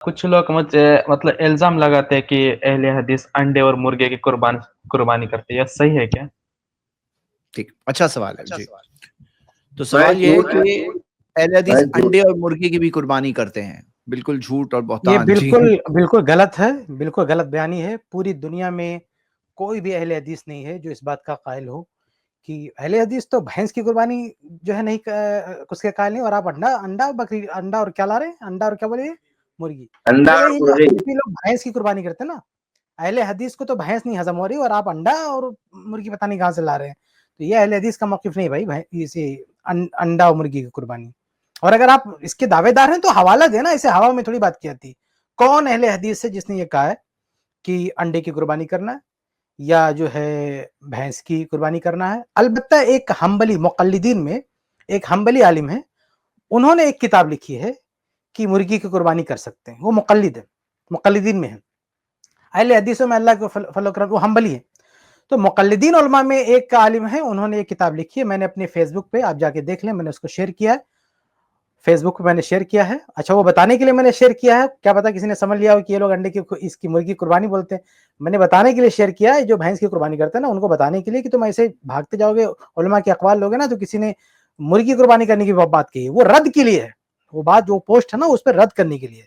कुछ लोग मुझे मतलब इल्जाम लगाते हैं कि अहले हदीस अंडे और मुर्गे की कुर्बानी करते हैं, यह सही है क्या? ठीक, अच्छा सवाल है जी। तो भाई सवाल ये है झूठ कि अहले हदीस भाई झूठ अंडे और मुर्गे की भी कुर्बानी करते हैं। बिल्कुल झूठ और ये बहतान जी। बिल्कुल गलत है, बिल्कुल गलत बयानी है। पूरी दुनिया में कोई भी अहले हदीस नहीं है जो इस बात का कायल हो कि अहले हदीस तो भैंस की कुर्बानी जो है नहीं उसके कायल नहीं। और आप अंडा अंडा बकरी अंडा और क्या ला रहे हैं, अंडा और क्या बोले, मुर्गी। अंडा अरे और ये मुर्गे हनफी लोग भैंस की कुर्बानी करते हैं ना, अहले हदीस को तो भैंस नहीं हजम हो रही और आप अंडा और मुर्गी पता नहीं कहाँ से ला रहे हैं। तो ये अहले हदीस का मौकिफ नहीं भाई, इसे अंडा और मुर्गी की कुर्बानी। और अगर आप इसके दावेदार हैं तो हवाला देना, इसे हवा में थोड़ी बात की जाती। कौन अहले हदीस है जिसने ये कहा है कि अंडे की कुर्बानी करना है या जो है भैंस की कुर्बानी करना है? अलबत्ता एक हम्बली मुक़ल्लिदीन में एक हम्बली आलिम है, उन्होंने एक किताब लिखी है कि मुर्गी की कुर्बानी कर सकते हैं। वो मुक़ल्लिद है, मुक़ल्लिदीन में है। अहले हदीसों में अल्लाह को फॉलो कर, वो हम्बली है। तो मुक़ल्लिदीन उलमा में एक आलिम है, उन्होंने एक किताब लिखी है। मैंने अपने फेसबुक पे, आप जाके देख लें, मैंने उसको शेयर किया है, फेसबुक पे मैंने शेयर किया है। अच्छा, वो बताने के लिए मैंने शेयर किया है, क्या पता किसी ने समझ लिया हो कि ये लोग अंडे की इसकी मुर्गी कुर्बानी बोलते हैं। मैंने बताने के लिए शेयर किया है, जो भैंस की कुर्बानी करते हैं ना, उनको बताने के लिए कि तुम ऐसे भागते जाओगे, उलमा के अक़वाल लोगे ना, तो किसी ने मुर्गी कुर्बानी करने की बात की है, वो रद्द के लिए है। वो बात, जो पोस्ट है ना, उस पर रद्द करने के लिए।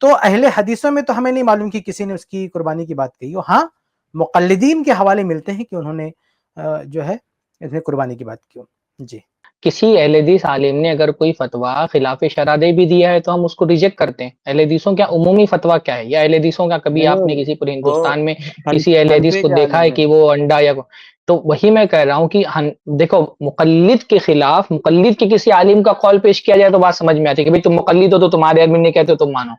तो अहले हदीसों में तो हमें नहीं मालूम कि किसी ने उसकी कुर्बानी की बात कही हो। हाँ, मुक़ल्लिदीन के हवाले मिलते हैं कि उन्होंने जो है इसमें कुर्बानी की बात की हो। जी। किसी अहले हदीस आलिम ने अगर कोई फतवा खिलाफ शरअ दे भी दिया है तो हम उसको रिजेक्ट करते हैं। अहले हदीसों का उमूमी फतवा क्या है, या अहले हदीसों का कभी आपने किसी पूरे हिंदुस्तान में किसी अहले हदीस को देखा है कि वो अंडा या तो वही मैं कह रहा हूँ कि देखो, मुक़ल्लिद के खिलाफ मुक़ल्लिद के किसी आलिम का कौल पेश किया जाए तो बात समझ में आती है कि भाई तुम मुक़ल्लिद हो तो तुम्हारे आलिम ने कहते हो तुम मानो।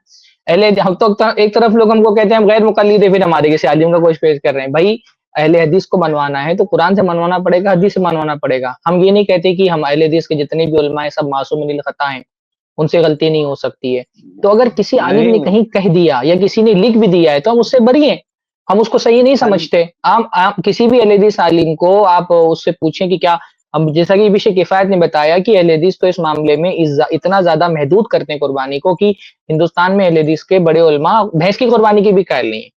हम तो एक तरफ लोग हमको कहते हैं हम गैर मुक़ल्लिद है, फिर हमारे किसी आलिम का कोई पेश कर रहे हैं। भाई अहले हदीस को मनवाना है तो कुरान से मनवाना पड़ेगा, हदीस से मनवाना पड़ेगा। हम ये नहीं कहते कि हम अहले हदीस के जितने भी उलमा हैं सब मासूम अनिल खता हैं, उनसे गलती नहीं हो सकती है। तो अगर किसी आलिम ने कहीं कह दिया या किसी ने लिख भी दिया है तो हम उससे बरी हैं, हम उसको सही नहीं समझते। आप किसी भी अहले हदीस आलिम को आप उससे पूछें कि क्या, अब जैसा कि शेख किफायत ने बताया कि अहले हदीस तो इस मामले में इतना ज्यादा महदूद करते हैं कुर्बानी को कि हिंदुस्तान में अहले हदीस के बड़े उलमा भैंस की कुर्बानी की भी कायल नहीं है।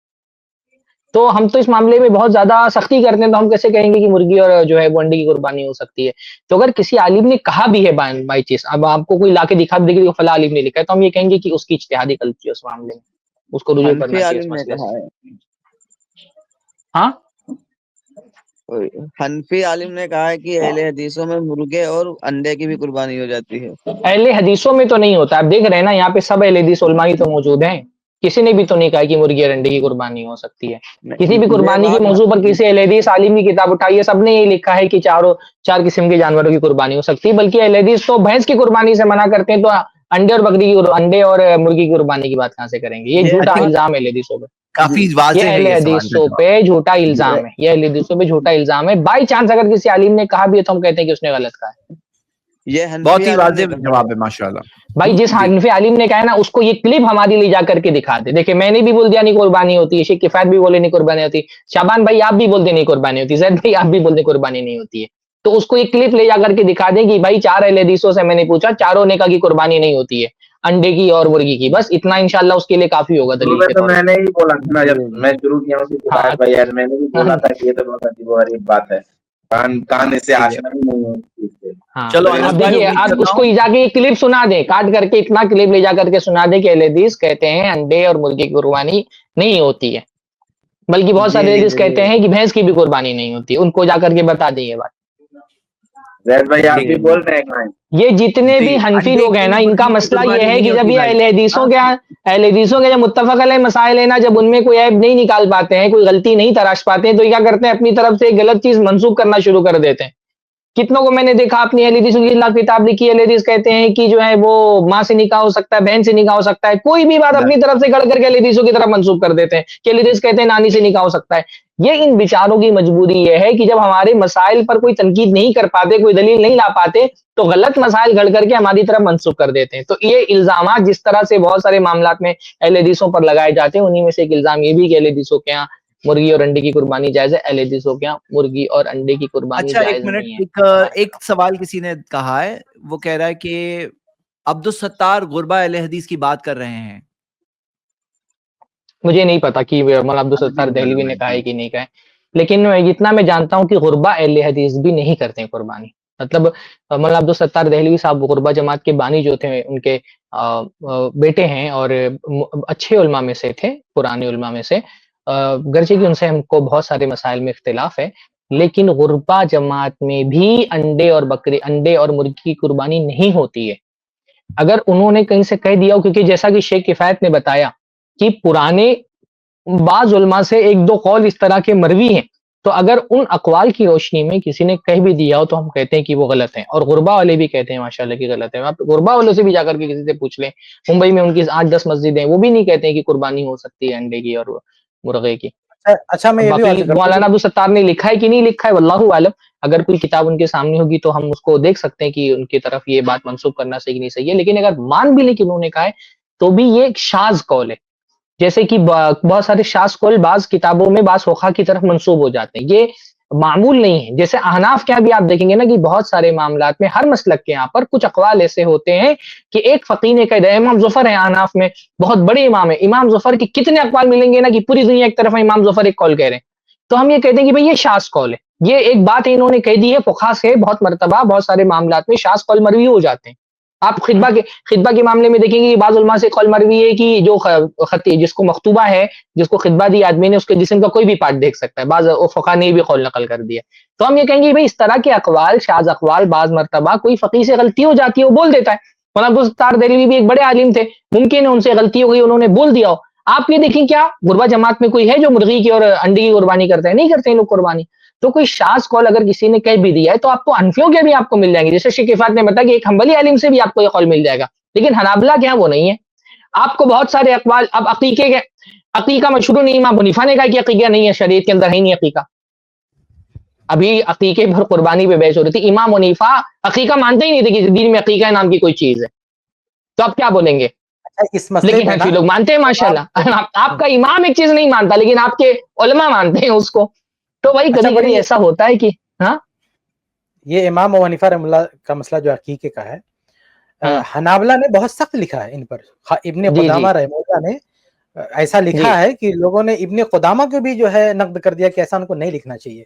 तो हम तो इस मामले में बहुत ज्यादा सख्ती करते हैं, तो हम कैसे कहेंगे कि मुर्गी और जो है वो अंडे की कुर्बानी हो सकती है? तो अगर किसी आलिम ने कहा भी है बाई चीज, अब आपको कोई लाके दिखा देगी कि फला आलिम ने लिखा है, तो हम ये कहेंगे कि उसकी इज्तिहादी गलती है उस मामले में, उसको रुजू करना चाहिए इस मसले से। हाँ, हनफी आलिम ने कहा है कि अहले हदीसों में मुर्गे और अंडे की भी कुर्बानी हो जाती है। अहले हदीसों में तो नहीं होता। आप देख रहे हैं ना, यहाँ पे सब अहले हदीस उलमा ही तो मौजूद हैं। किसी ने भी तो नहीं कहा कि मुर्गी और अंडे की कुर्बानी हो सकती है। किसी भी कुर्बानी के मौजू पर किसी अहले हदीस आलिम की किताब उठाइए, सबने यही लिखा है कि चार किस्म के जानवरों की कुर्बानी हो सकती है। बल्कि अहले हदीस तो भैंस की कुर्बानी से मना करते हैं, तो अंडे और मुर्गी की कुर्बानी की बात कहाँ से करेंगे? ये झूठा इल्जाम है अहले हदीसों पे। काफी ये वाज़ेह है अहले ये सवाल का हदीसों जवाब। पे झूठा इल्जाम है, ये अहले हदीसों पे झूठा इल्जाम है। बाई चांस अगर किसी आलिम ने कहा भी है तो हम कहते हैं कि उसने गलत कहा है। ये बहुत ही वाज़ेह जवाब है माशाल्लाह। भाई जिस हनफी आलिम ने कहा है ना, उसको ये क्लिप हमारी ले जाकर के दिखा दे। देखिए, मैंने भी बोल दिया नहीं कुर्बानी होती है, शेख किफायत भी बोले नहीं कुर्बानी होती, शाबान भाई आप भी बोलते नहीं कुर्बानी होती, जैद भाई आप भी बोलते कुर्बानी नहीं होती है। तो उसको ये क्लिप ले जाकर के दिखा दे कि भाई 4 अहले हदीसों से मैंने पूछा, चारों ने कहा कि कुर्बानी नहीं होती है अंडे की और मुर्गी की। बस इतना इंशाल्लाह उसके लिए काफी होगा दलील के तो तौर मैंने ही बोला था ना, जब मैं शुरू किया हूँ हाँ, भाई यार, मैंने भी बोला था कि ये तो बहुत अजीब और गरीब बात है, कान इससे आशना ही नहीं है। हाँ। चलो अब अनस भाई, देखिए, उम्मीद आप करता उसको हूँ जाके क्लिप सुना दे, काट करके इतना क्लिप ले जा करके सुना दे कि अहले हदीस कहते हैं अंडे और मुर्गी की कुर्बानी नहीं होती है, बल्कि बहुत सारे हदीस कहते हैं कि भैंस की भी कुर्बानी नहीं होती। उनको जाकर के बता दी ये बात। जैद भाई आप भी बोल रहे हैं। ये जितने भी जी, हनफी अंडे लोग हैं की ना, मुर्गी इनका की मसला ये कुर्बानी है नहीं कि जब होती ये भाई। अहले हदीसों के जब मुत्तफक अलैह मसाइल है ना, जब उनमें कोई ऐब नहीं निकाल पाते हैं, कोई गलती नहीं तराश पाते हैं, तो ये क्या करते हैं, अपनी तरफ से एक गलत चीज मंसूब करना शुरू कर देते हैं। कितनों को मैंने देखा, अपनी अहले हदीस की खिलाफ किताब लिखी है, अहले हदीस कहते हैं कि जो है वो माँ से निकाह हो सकता है, बहन से निकाह हो सकता है, कोई भी बात अपनी तरफ से गढ़ करके अहले हदीसों की तरफ मंसूब कर देते हैं कि अहले हदीस कहते हैं नानी से निकाह हो सकता है। ये इन बेचारों की मजबूरी ये है कि जब हमारे मसाइल पर कोई तनकीद नहीं कर पाते, कोई दलील नहीं ला पाते, तो गलत मसाइल गढ़ करके हमारी तरफ मंसूब कर देते हैं। तो ये इल्जामात जिस तरह से बहुत सारे मामलात में अहले हदीसों पर लगाए जाते हैं, उन्हीं में से एक इल्जाम ये भी कि अहले हदीसों के यहाँ मुर्गी और अंडे की कुर्बानी जायज है। अहले हदीसों के यहाँ मुर्गी और अंडे की कुर्बानी अच्छा, एक जायज मिनट, नहीं है। एक सवाल किसी ने कहा है, वो कह रहा है कि अब्दुल सत्तार गुरबा अहले हदीस की बात कर रहे हैं, मुझे नहीं पता कि मौलाना अब्दुल सत्तार दहलवी ने कहा है कि नहीं कहा है, लेकिन इतना मैं जानता हूँ कि गुरबा अहले हदीस भी नहीं करते हैं कुर्बानी। मतलब मौलाना अब्दुल सत्तार दहलवी साहब गुरबा जमात के बानी जो थे, उनके बेटे हैं और अच्छे उलमा में से थे, पुराने उलमा में से। गर्चे कि उनसे हमको बहुत सारे मसाइल में इख्तिलाफ है, लेकिन गुरबा जमात में भी अंडे और मुर्गी की कुर्बानी नहीं होती है। अगर उन्होंने कहीं से कह दिया हो, क्योंकि जैसा कि शेख किफायत ने बताया कि पुराने बाज उलमा से एक दो कौल इस तरह के मरवी हैं, तो अगर उन अकवाल की रोशनी में किसी ने कह भी दिया हो तो हम कहते हैं कि वो गलत है, और गुरबा वाले भी कहते हैं माशाल्लाह की गलत है। आप गुरबा वालों से भी जाकर के किसी से पूछ लें, मुंबई में उनकी 8-10 मस्जिदें हैं, वो भी नहीं कहते हैं कि कुर्बानी हो सकती है अंडे की और मुर्गे की। अच्छा, मैं ये भी बाकी अर्ज करता मौलाना हूँ अब्दुल सत्तार ने लिखा है कि नहीं लिखा है, वल्लाहु आलम। अगर कोई किताब उनके सामने होगी तो हम उसको देख सकते हैं कि उनकी तरफ ये बात मंसूब करना सही नहीं सही है, लेकिन अगर मान भी लें कि उन्होंने कहा है तो भी ये एक शाज कौल है। जैसे कि बहुत सारे शाज कौल बाज किताबों में बाज होखा की तरफ मंसूब हो जाते हैं, ये मामूल नहीं है। जैसे अहनाफ के यहाँ भी आप देखेंगे ना कि बहुत सारे मामलात में हर मसलक के यहाँ पर कुछ अकवाल ऐसे होते हैं कि एक फकीह ने कह दिया, इमाम जुफर है अहनाफ में, बहुत बड़े इमाम है, इमाम जुफर के कितने अकवाल मिलेंगे ना कि पूरी दुनिया एक तरफ है, इमाम जुफर एक कौल कह रहे हैं, तो हम ये कहते हैं कि भाई ये शाज कौल है, ये एक बात है इन्होंने कह दी है, फुकहा से बहुत मर्तबा बहुत सारे मामलात में शाज कौल मरवी हो जाते हैं। आप खितबा के मामले में देखेंगे कि बाज़ उलमा से कौल मरवी है कि जो खती जिसको मखतूबा है, जिसको खितबा दी आदमी ने, उसके जिस्म का कोई भी पार्ट देख सकता है, बाज़ फुकहा ने भी कौल नकल कर दिया। तो हम ये कहेंगे भाई इस तरह के अकवाल, शाज अकवाल, बाज़ मर्तबा कोई फकीह से गलती हो जाती है, वो बोल देता है। मौलाना अब्दुल सत्तार दहलवी भी एक बड़े आलिम थे, मुमकिन है उनसे गलती हो गई, उन्होंने बोल दिया हो। आप ये देखें क्या गुरबा जमात में कोई है जो मुर्गी की और अंडे की कुर्बानी करते हैं? नहीं करते हैं लोग कुर्बानी। तो कोई शाज कौल अगर किसी ने कह भी दिया है तो आपको हनफियों के भी आपको मिल जाएंगे, जैसे शेख किफायत ने बताया कि एक हंबली आलिम से भी आपको ये कौल मिल जाएगा, लेकिन हनाबला के यहाँ वो नहीं है। आपको बहुत सारे अकवाल, अब अकीका मशहूर नहीं, इमाम हनीफा ने कहा कि अकीका नहीं है, शरीयत के अंदर है नहीं अकीका। अभी अकीके पर कुर्बानी पे बहस हो रही थी, इमाम हनीफा अकीका मानते ही नहीं थे कि दीन में अकीका नाम की कोई चीज है, तो आप क्या बोलेंगे? इस मसले लेकिन में हनफी ना लोग मानते हैं माशाल्लाह। आपका इमाम एक चीज नहीं मानता, लेकिन आपके उलमा मानते हैं उसको। तो भाई अच्छा, कभी कभी ऐसा होता है कि हाँ, ये इमाम अबू हनीफा रहमतुल्लाह का मसला जो अकीके का है, हनाबला ने बहुत सख्त लिखा है इन पर। इब्ने जी, खुदामा जी, रहमतुल्लाह ने ऐसा जी, लिखा है कि लोगों ने इब्ने खुदामा को भी जो है नक्द कर दिया कि ऐसा उनको नहीं लिखना चाहिए।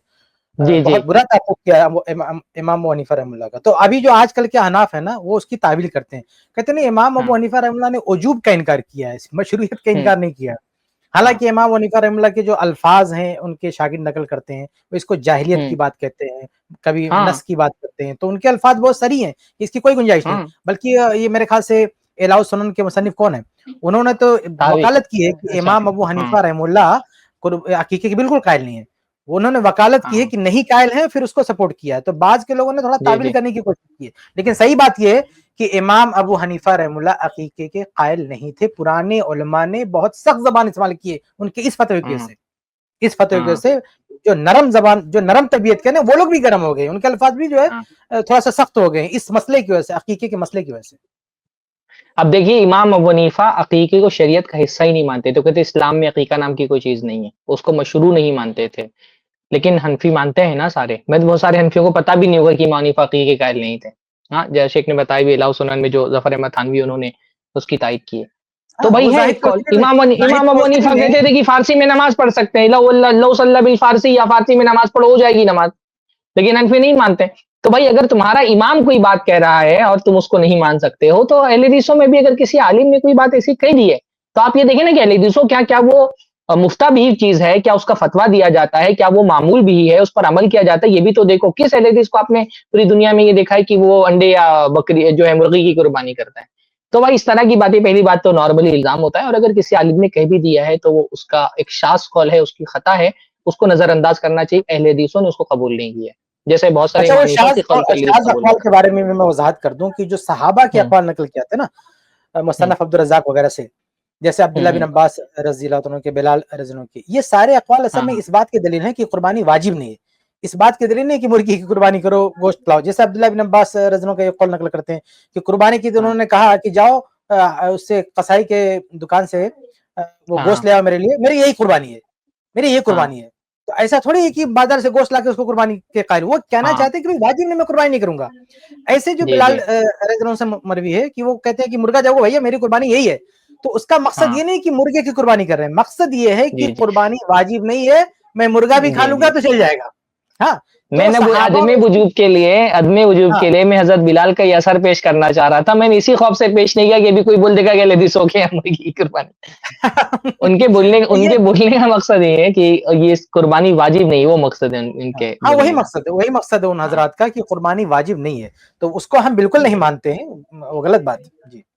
जी, जी, बहुत बुरा ताक़ुब किया है इमाम अबू हनीफा रहमतुल्लाह का। तो अभी जो आजकल के हनाफ है ना, वो उसकी तावील करते हैं, कहते नहीं इमाम अबू हनीफा रहमतुल्लाह ने उजूब का इनकार किया है, मशरूइयत का इनकार नहीं किया। हालांकि इमाम हनीफा रहमतुल्लाह के जो अल्फाज हैं उनके शागिर्द नकल करते हैं, वो इसको जाहिलियत की बात कहते हैं, कभी हाँ, नस की बात करते हैं, तो उनके अल्फाज बहुत सही हैं, इसकी कोई गुंजाइश नहीं। हाँ, बल्कि ये मेरे ख्याल से इलाउ सुनन के मुसन्निफ कौन है, उन्होंने तो तावी वकालत की है कि अच्छा, इमाम अबू हाँ, हनीफा रहमतुल्लाह अकीके के बिल्कुल कायल नहीं है। उन्होंने वकालत की है हाँ, कि नहीं कायल है, फिर उसको सपोर्ट किया है। तो बाज के लोगों ने थोड़ा जी, तावील जी, करने की कोशिश की है, लेकिन सही बात यह है कि इमाम अबू हनीफा रहमतुल्लाह अकीके के कायल नहीं थे। पुराने उलमा ने बहुत सख्त जबान इस्तेमाल की है उनके इस फतवे की वजह से। इस फतवे की वजह से जो नरम जबान, जो नरम तबीयत के ना, वो लोग भी गर्म हो गए, उनके अल्फाज भी जो है थोड़ा सा सख्त हो गए इस मसले की वजह से, अकीके के मसले की वजह से। अब देखिए इमाम अबू हनीफा अकीके को शरीयत का हिस्सा ही नहीं मानते, तो कहते इस्लाम में अकीका नाम की कोई चीज नहीं है, उसको मशरू नहीं मानते थे। लेकिन हनफी मानते हैं ना सारे, मैं तो बहुत सारे हनफियों को पता भी नहीं होगा कि इमाम हनीफा अकीके कायल नहीं थे। हाँ, जैसे शेख ने बताया भी इलाउ सुनन में जो जफर अहमद थानवी उन्होंने उसकी तायद की है। तो भाई वो है जाहिद एक कौल, तौसीर इमाम अबू हनीफा कहते थे कि फारसी में नमाज पढ़ सकते हैं, लौ सल्ला बिल फारसी, या फारसी में नमाज पढ़ो हो जाएगी नमाज, लेकिन हनफी नहीं मानते। तो भाई अगर तुम्हारा इमाम कोई बात कह रहा है और तुम उसको नहीं मान सकते हो, तो अहले हदीसों में भी अगर किसी आलिम ने कोई बात ऐसी कह दी है, तो आप ये देखें ना कि अहले हदीसों क्या वो मुफ्ता भी चीज है, क्या उसका फतवा दिया जाता है, क्या वो मामूल भी है, उस पर अमल किया जाता है, ये भी तो देखो। किस अहले हदीस को आपने पूरी दुनिया में ये देखा है कि वो अंडे या बकरी जो है मुर्गी की कुर्बानी करता है? तो भाई इस तरह की बातें, पहली बात तो नॉर्मली इल्जाम होता है, और अगर किसी आलिम ने कह भी दिया है तो वो उसका एक शाज कौल है, उसकी खता है, उसको नजरअंदाज करना चाहिए। अहले हदीसों ने उसको कबूल नहीं किया, जैसे बहुत सारे अच्छा, वो इमाम हनीफा की कौल को शाज कबूल अक़वाल के बारे में मैं वजाहत कर दूं कि जो सहाबा के अक़वाल नकल किए थे ना, मुसन्नफ अब्दुल रज़्ज़ाक़ वगैरह से, जैसे अब्दुल्लाह बिन अब्बास रज़ियल्लाहु अन्हु के, बिलाल रज़ियल्लाहु के, ये सारे अक़वाल असल में इस बात की दलील है कि कुर्बानी वाजिब नहीं है। इस बात की दलील नहीं कि मुर्गी की कुर्बानी करो, गोश्त लाओ। जैसे अब्दुल्लाह बिन अब्बास रज़ियल्लाहु का ये कौल नकल करते हैं कि कुर्बानी की, तो उन्होंने कहा कि जाओ उससे कसाई के दुकान से वो गोश्त ले आओ मेरे लिए, मेरी यही कुर्बानी है, मेरी यही कुर्बानी है। तो ऐसा थोड़ी है कि बाजार से गोश्त लाके उसको कुर्बानी के कायल, वो कहना चाहते हैं कि भाई वाजिब नहीं, मैं कुर्बानी नहीं करूंगा। ऐसे जो बिलाल रज़ियल्लाहु से मरवी है कि वो कहते हैं कि मुर्गा जाओ भैया, मेरी कुर्बानी यही है, तो उसका मकसद हाँ। ये नहीं कि मुर्गे की कुर्बानी कर रहे हैं, मकसद ये है कि जी, जी। कुर्बानी वाजिब नहीं है, मैं मुर्गा भी खा जी, लूंगा जी। तो चल जाएगा। हाँ, मैंने वो सहाबा अदमे वजूब के हाँ। लिए मैं हजरत बिलाल का ये असर पेश करना चाह रहा था। मैंने इसी खौफ से पेश नहीं किया कि अभी कोई बोल देगा कि हदीस हो गया मुर्गी की कुर्बानी। उनके बोलने का मकसद ये है कि ये कुर्बानी वाजिब नहीं है, वो मकसद है इनके हाँ, बोलने का। वही मकसद है उन हजरात का कि कुर्बानी वाजिब नहीं है, तो उसको हम बिल्कुल नहीं मानते हैं, वो गलत बात है। जी।